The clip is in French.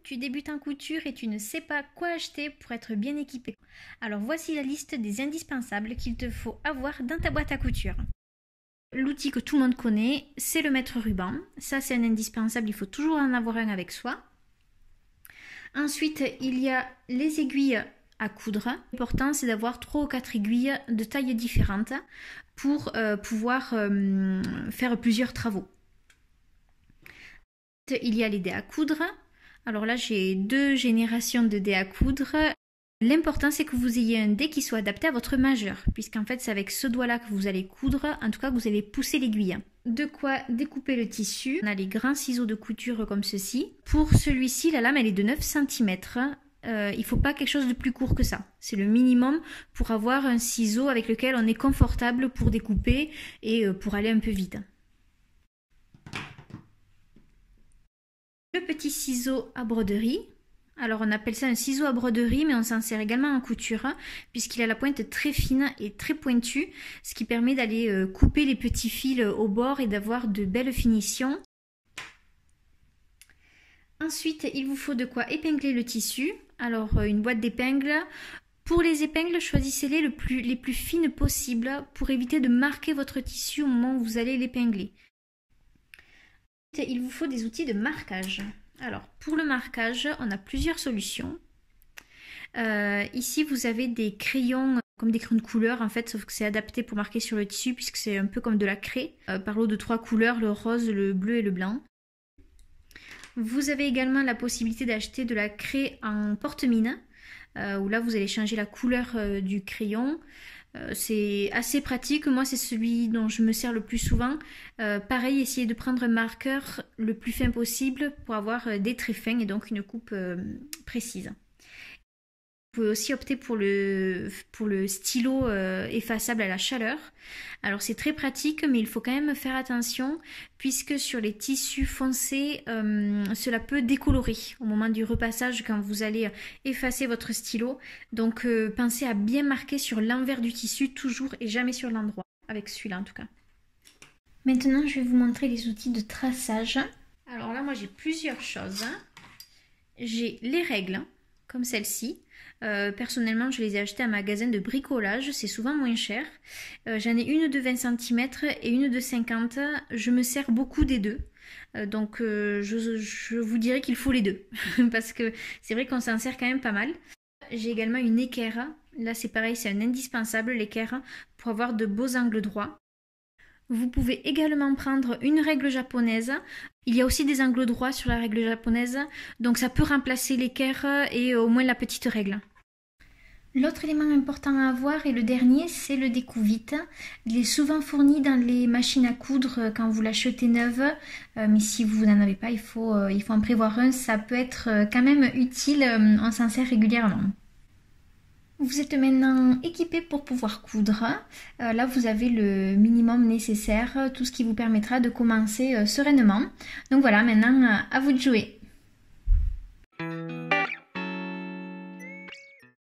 Tu débutes en couture et tu ne sais pas quoi acheter pour être bien équipé. Alors voici la liste des indispensables qu'il te faut avoir dans ta boîte à couture. L'outil que tout le monde connaît, c'est le mètre-ruban. Ça, c'est un indispensable, il faut toujours en avoir un avec soi. Ensuite, il y a les aiguilles à coudre. L'important, c'est d'avoir 3 ou 4 aiguilles de tailles différentes pour pouvoir faire plusieurs travaux. Il y a les dés à coudre. Alors là, j'ai 2 générations de dés à coudre. L'important, c'est que vous ayez un dé qui soit adapté à votre majeur, puisqu'en fait, c'est avec ce doigt-là que vous allez coudre, en tout cas, que vous allez pousser l'aiguille. De quoi découper le tissu. On a les grands ciseaux de couture comme ceci. Pour celui-ci, la lame, elle est de 9 cm. Il ne faut pas quelque chose de plus court que ça. C'est le minimum pour avoir un ciseau avec lequel on est confortable pour découper et pour aller un peu vite. Le petit ciseau à broderie. Alors on appelle ça un ciseau à broderie, mais on s'en sert également en couture, puisqu'il a la pointe très fine et très pointue, ce qui permet d'aller couper les petits fils au bord et d'avoir de belles finitions. Ensuite, il vous faut de quoi épingler le tissu. Alors une boîte d'épingles. Pour les épingles, choisissez-les les plus fines possibles pour éviter de marquer votre tissu au moment où vous allez l'épingler. Il vous faut des outils de marquage. Alors, pour le marquage, on a plusieurs solutions. Ici, vous avez des crayons, comme des crayons de couleur, en fait, sauf que c'est adapté pour marquer sur le tissu, puisque c'est un peu comme de la craie, par lot de 3 couleurs, le rose, le bleu et le blanc. Vous avez également la possibilité d'acheter de la craie en porte-mine, où là, vous allez changer la couleur du crayon. C'est assez pratique, moi c'est celui dont je me sers le plus souvent. Pareil, essayez de prendre un marqueur le plus fin possible pour avoir des traits fins et donc une coupe précise. Vous pouvez aussi opter pour le stylo effaçable à la chaleur. Alors c'est très pratique, mais il faut quand même faire attention puisque sur les tissus foncés, cela peut décolorer au moment du repassage quand vous allez effacer votre stylo. Donc pensez à bien marquer sur l'envers du tissu toujours et jamais sur l'endroit, avec celui-là en tout cas. Maintenant je vais vous montrer les outils de traçage. Alors là moi j'ai plusieurs choses. J'ai les règles, comme celle-ci. Personnellement, je les ai achetées à un magasin de bricolage, c'est souvent moins cher. J'en ai une de 20 cm et une de 50. Je me sers beaucoup des deux. Donc je vous dirais qu'il faut les deux. Parce que c'est vrai qu'on s'en sert quand même pas mal. J'ai également une équerre. Là c'est pareil, c'est un indispensable l'équerre pour avoir de beaux angles droits. Vous pouvez également prendre une règle japonaise. Il y a aussi des angles droits sur la règle japonaise, donc ça peut remplacer l'équerre et au moins la petite règle. L'autre élément important à avoir et le dernier, c'est le découvite. Il est souvent fourni dans les machines à coudre quand vous l'achetez neuve, mais si vous n'en avez pas, il faut en prévoir un. Ça peut être quand même utile, on s'en sert régulièrement. Vous êtes maintenant équipé pour pouvoir coudre. Là, vous avez le minimum nécessaire, tout ce qui vous permettra de commencer sereinement. Donc voilà, maintenant, à vous de jouer.